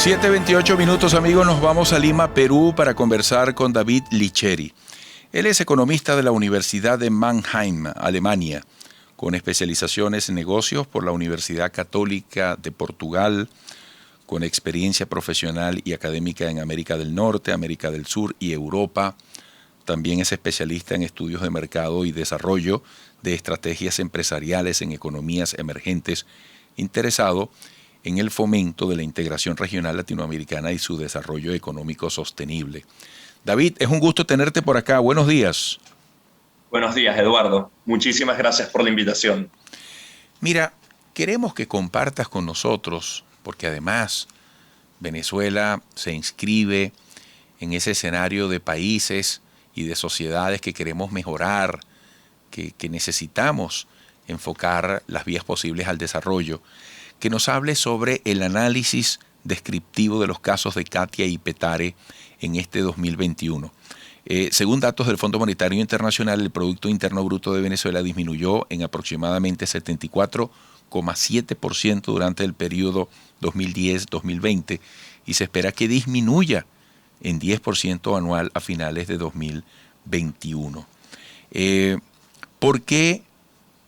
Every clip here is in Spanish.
7:28 amigos, nos vamos a Lima, Perú, para conversar con David Licheri. Él es economista de la Universidad de Mannheim, Alemania, con especializaciones en negocios por la Universidad Católica de Portugal, con experiencia profesional y académica en América del Norte, América del Sur y Europa. También es especialista en estudios de mercado y desarrollo de estrategias empresariales en economías emergentes, interesado en el fomento de la integración regional latinoamericana y su desarrollo económico sostenible. David, es un gusto tenerte por acá. Buenos días. Buenos días, Eduardo. Muchísimas gracias por la invitación. Mira, queremos que compartas con nosotros, porque además Venezuela se inscribe en ese escenario de países y de sociedades que queremos mejorar, que necesitamos enfocar las vías posibles al desarrollo, que nos hable sobre el análisis descriptivo de los casos de Katia y Petare en este 2021. Según datos del Fondo Monetario Internacional, el Producto Interno Bruto de Venezuela disminuyó en aproximadamente 74,7% durante el periodo 2010-2020 y se espera que disminuya en 10% anual a finales de 2021. ¿Por qué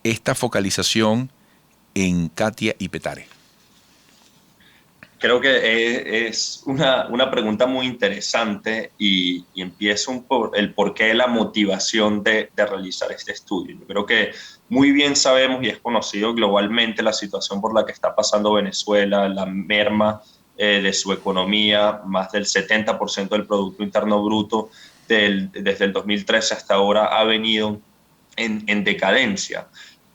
esta focalización en Katia y Petare? Creo que es una pregunta muy interesante y empiezo por el porqué de la motivación de realizar este estudio. Yo creo que muy bien sabemos y es conocido globalmente la situación por la que está pasando Venezuela, la merma de su economía, más del 70% del Producto Interno Bruto desde el 2013 hasta ahora ha venido en decadencia.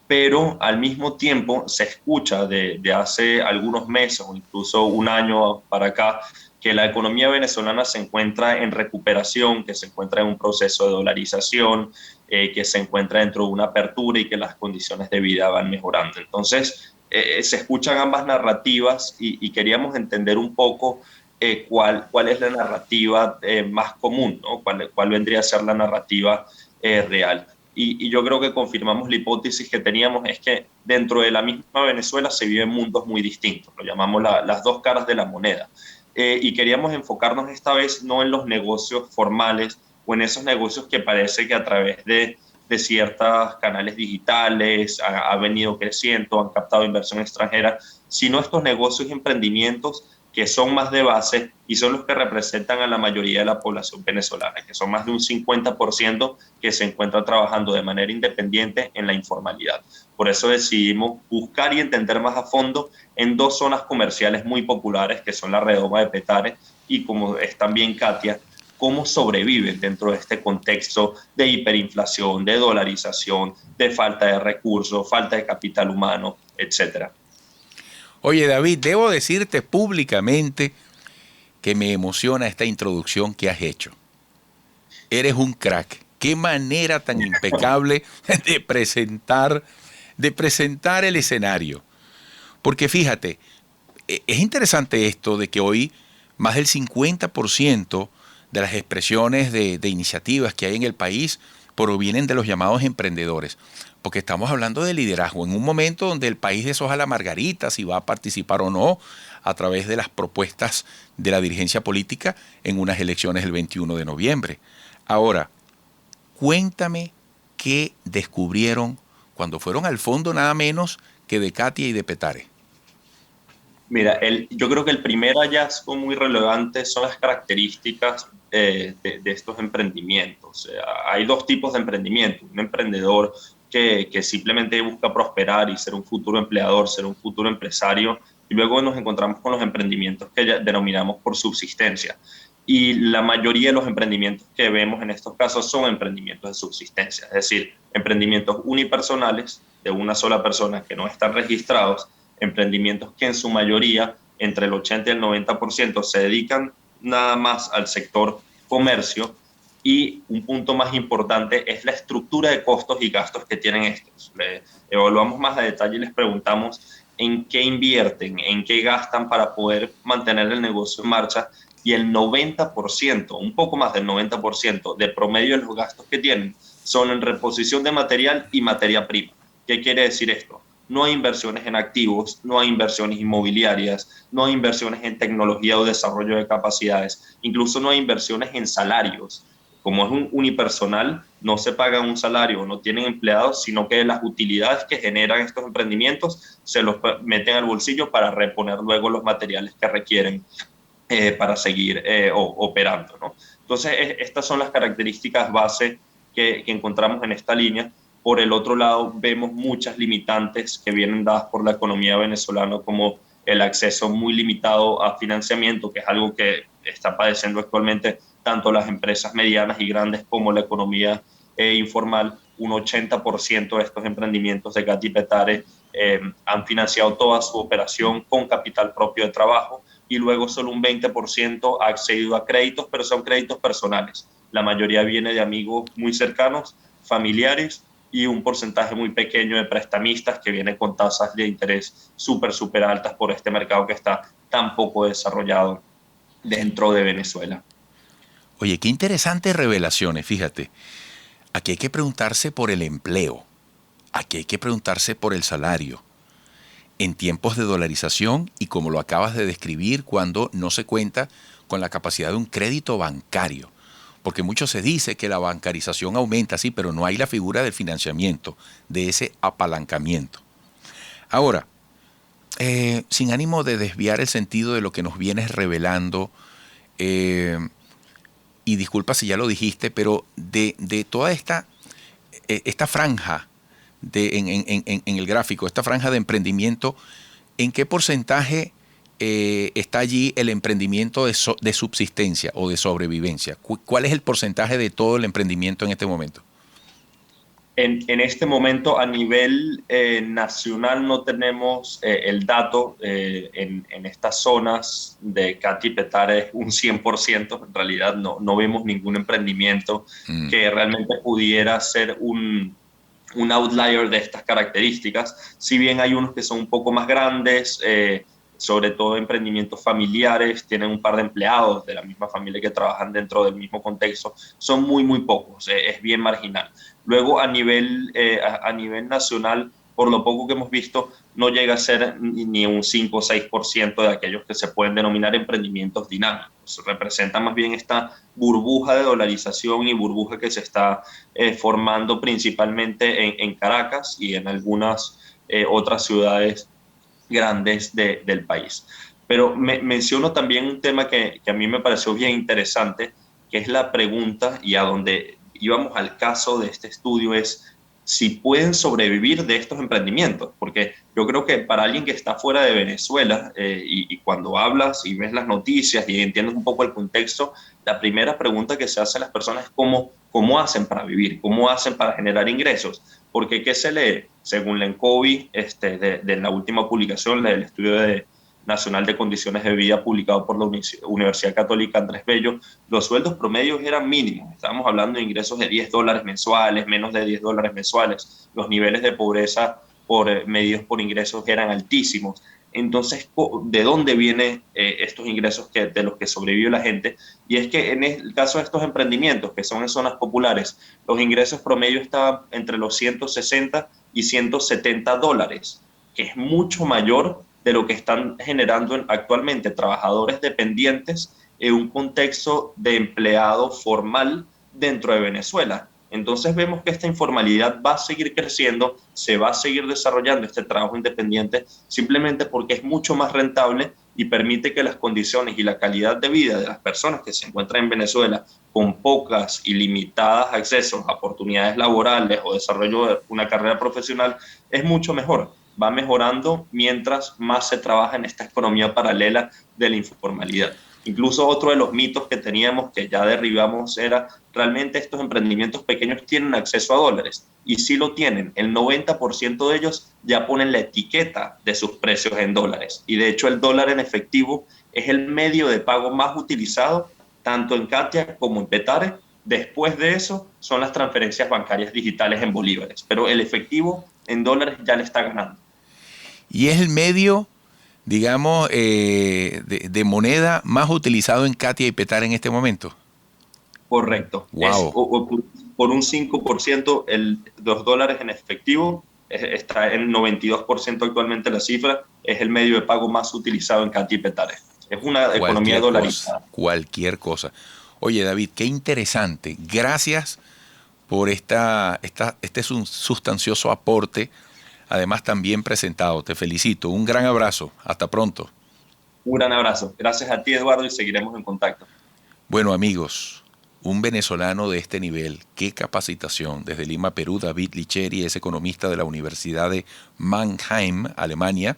Pero al mismo tiempo se escucha de hace algunos meses o incluso un año para acá que la economía venezolana se encuentra en recuperación, que se encuentra en un proceso de dolarización, que se encuentra dentro de una apertura y que las condiciones de vida van mejorando. Entonces, se escuchan ambas narrativas y queríamos entender un poco cuál es la narrativa más común, ¿no? ¿Cuál vendría a ser la narrativa real? Y yo creo que confirmamos la hipótesis que teníamos, es que dentro de la misma Venezuela se viven mundos muy distintos, lo llamamos las dos caras de la moneda. Y queríamos enfocarnos esta vez no en los negocios formales o en esos negocios que parece que a través de ciertos canales digitales ha venido creciendo, han captado inversión extranjera, sino estos negocios y emprendimientos que son más de base y son los que representan a la mayoría de la población venezolana, que son más de un 50% que se encuentra trabajando de manera independiente en la informalidad. Por eso decidimos buscar y entender más a fondo en dos zonas comerciales muy populares, que son la Redoma de Petare y como es también Katia, cómo sobreviven dentro de este contexto de hiperinflación, de dolarización, de falta de recursos, falta de capital humano, etcétera. Oye, David, debo decirte públicamente que me emociona esta introducción que has hecho. Eres un crack. Qué manera tan impecable de presentar el escenario. Porque fíjate, es interesante esto de que hoy más del 50% de las expresiones de iniciativas que hay en el país provienen de los llamados emprendedores. Porque estamos hablando de liderazgo en un momento donde el país deshoja la margarita, si va a participar o no a través de las propuestas de la dirigencia política en unas elecciones el 21 de noviembre. Ahora, cuéntame qué descubrieron cuando fueron al fondo nada menos que de Katia y de Petare. Mira, yo creo que el primer hallazgo muy relevante son las características de estos emprendimientos. Hay dos tipos de emprendimiento. Un emprendedor que simplemente busca prosperar y ser un futuro empleador, ser un futuro empresario, y luego nos encontramos con los emprendimientos que ya denominamos por subsistencia. Y la mayoría de los emprendimientos que vemos en estos casos son emprendimientos de subsistencia, es decir, emprendimientos unipersonales de una sola persona que no están registrados, emprendimientos que en su mayoría, entre el 80 y el 90%, se dedican nada más al sector comercio, y un punto más importante es la estructura de costos y gastos que tienen estos. Evaluamos más a detalle y les preguntamos en qué invierten, en qué gastan para poder mantener el negocio en marcha, y el 90%, un poco más del 90% de promedio de los gastos que tienen son en reposición de material y materia prima. ¿Qué quiere decir esto? no hay inversiones en activos, no hay inversiones inmobiliarias, no hay inversiones en tecnología o desarrollo de capacidades, incluso no hay inversiones en salarios. Como es un unipersonal, no se paga un salario, no tienen empleados, sino que las utilidades que generan estos emprendimientos se los meten al bolsillo para reponer luego los materiales que requieren para seguir operando, ¿no? Entonces, estas son las características base que encontramos en esta línea. Por el otro lado, vemos muchas limitantes que vienen dadas por la economía venezolana, como el acceso muy limitado a financiamiento, que es algo que está padeciendo actualmente tanto las empresas medianas y grandes como la economía informal. Un 80% de estos emprendimientos de Gatti Petare han financiado toda su operación con capital propio de trabajo, y luego solo un 20% ha accedido a créditos, pero son créditos personales. La mayoría viene de amigos muy cercanos, familiares, y un porcentaje muy pequeño de prestamistas que viene con tasas de interés súper altas por este mercado que está tan poco desarrollado dentro de Venezuela. Oye, qué interesantes revelaciones, fíjate. Aquí hay que preguntarse por el empleo, aquí hay que preguntarse por el salario, en tiempos de dolarización y como lo acabas de describir, cuando no se cuenta con la capacidad de un crédito bancario. Porque mucho se dice que la bancarización aumenta, sí, pero no hay la figura del financiamiento, de ese apalancamiento. Ahora, sin ánimo de desviar el sentido de lo que nos vienes revelando, eh, y disculpa si ya lo dijiste, pero de toda esta franja en el gráfico, esta franja de emprendimiento, ¿en qué porcentaje está allí el emprendimiento de subsistencia o de sobrevivencia? ¿Cuál es el porcentaje de todo el emprendimiento en este momento? En este momento, a nivel nacional, no tenemos el dato en estas zonas de Cati y Petare un 100%. En realidad, no vemos ningún emprendimiento que realmente pudiera ser un outlier de estas características. Si bien hay unos que son un poco más grandes, sobre todo emprendimientos familiares, tienen un par de empleados de la misma familia que trabajan dentro del mismo contexto, son muy pocos, es bien marginal. Luego, a nivel nacional, por lo poco que hemos visto, no llega a ser ni un 5 o 6% de aquellos que se pueden denominar emprendimientos dinámicos. Representa más bien esta burbuja de dolarización y burbuja que se está formando principalmente en Caracas y en algunas otras ciudades grandes del país. Pero menciono también un tema que a mí me pareció bien interesante, que es la pregunta, y a donde íbamos al caso de este estudio, es si pueden sobrevivir de estos emprendimientos, porque yo creo que para alguien que está fuera de Venezuela y cuando hablas y ves las noticias y entiendes un poco el contexto, la primera pregunta que se hace a las personas es cómo hacen para vivir, cómo hacen para generar ingresos, porque ¿qué se lee? Según la ENCOVI, de la última publicación, del estudio nacional de condiciones de vida publicado por la Universidad Católica Andrés Bello, los sueldos promedios eran mínimos. Estábamos hablando de ingresos de $10 mensuales, menos de $10 mensuales. Los niveles de pobreza medidos por ingresos eran altísimos. Entonces, ¿de dónde vienen estos ingresos de los que sobrevive la gente? Y es que en el caso de estos emprendimientos, que son en zonas populares, los ingresos promedio estaban entre los 160 y $170, que es mucho mayor de lo que están generando actualmente trabajadores dependientes en un contexto de empleado formal dentro de Venezuela. Entonces vemos que esta informalidad va a seguir creciendo, se va a seguir desarrollando este trabajo independiente simplemente porque es mucho más rentable y permite que las condiciones y la calidad de vida de las personas que se encuentran en Venezuela con pocas y limitadas accesos a oportunidades laborales o desarrollo de una carrera profesional es mucho mejor. Va mejorando mientras más se trabaja en esta economía paralela de la informalidad. Incluso otro de los mitos que teníamos, que ya derribamos, era realmente estos emprendimientos pequeños tienen acceso a dólares. Y sí lo tienen. El 90% de ellos ya ponen la etiqueta de sus precios en dólares. Y de hecho el dólar en efectivo es el medio de pago más utilizado tanto en Katia como en Petare. Después de eso son las transferencias bancarias digitales en bolívares. Pero el efectivo en dólares ya le está ganando. Y es el medio, digamos, de moneda más utilizado en Katia y Petare en este momento. Correcto. Wow. Es por un 5% los dólares en efectivo está en 92% actualmente la cifra, es el medio de pago más utilizado en Qatar y Petare. Es una economía dolarizada. Cualquier cosa. Oye, David, qué interesante. Gracias por este sustancioso aporte, además tan bien presentado. Te felicito. Un gran abrazo. Hasta pronto. Un gran abrazo. Gracias a ti, Eduardo, y seguiremos en contacto. Bueno, amigos, un venezolano de este nivel, qué capacitación. Desde Lima, Perú, David Licheri es economista de la Universidad de Mannheim, Alemania,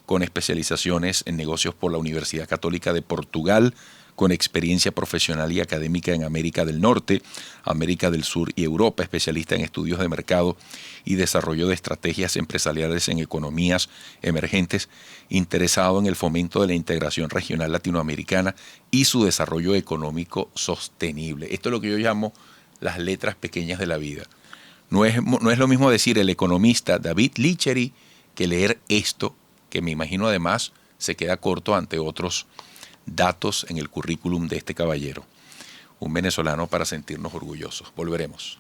con especializaciones en negocios por la Universidad Católica de Portugal, con experiencia profesional y académica en América del Norte, América del Sur y Europa, especialista en estudios de mercado y desarrollo de estrategias empresariales en economías emergentes, interesado en el fomento de la integración regional latinoamericana y su desarrollo económico sostenible. Esto es lo que yo llamo las letras pequeñas de la vida. No es lo mismo decir el economista David Licheri que leer esto, que me imagino además se queda corto ante otros datos en el currículum de este caballero. Un venezolano para sentirnos orgullosos. Volveremos.